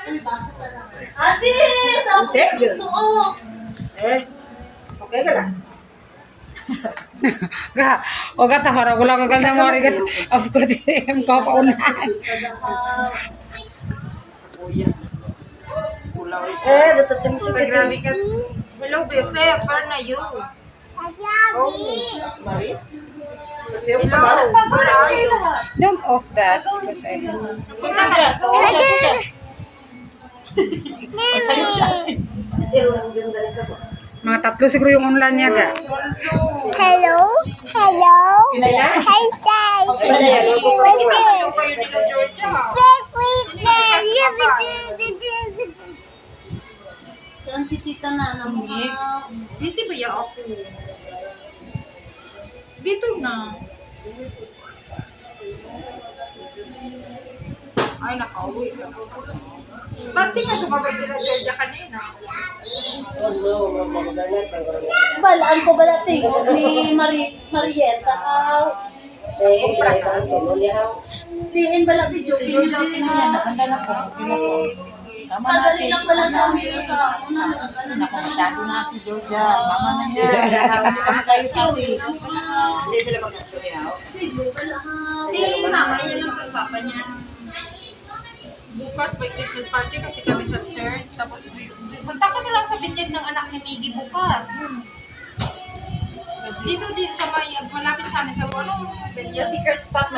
Ate, sa ako ito. Okay ka lang. O kata harap ko lang kaganda mo rin of ko di ko paunahan. Basta tayo siya grabe ka. Hello, BFF. Where na you? Oh, Maris? Hello, where are you? Don't off that because I Punta ka dito. mga tatlo siguro yung online niya ga. Hello? Hello? Kinaya? Hi, guys. Nakita kayo nila Georgia. Saan si tita na naman? Busy ba ya ako? Dito na. Ay, nakauwi ka. Ba't di ka sumabay nila Georgia kanina? Balaan ko bala tingog ni Marieta. Diin bala video. Georgia, kinahanda na po. Madali lang pala sa amin sa una. Masyado na ako, Georgia. Mama na niya. Kami kayo sa akin. Hindi sila magkasulihaw. Si mama, yan ang pagpapa niya. Bukas may Christmas party kasi kami sa church. Tapos, punta ka na lang sa binyag ng anak ni Miggy bukas. Dito din sa may, malapit sa amin sa ano, yung secret spot.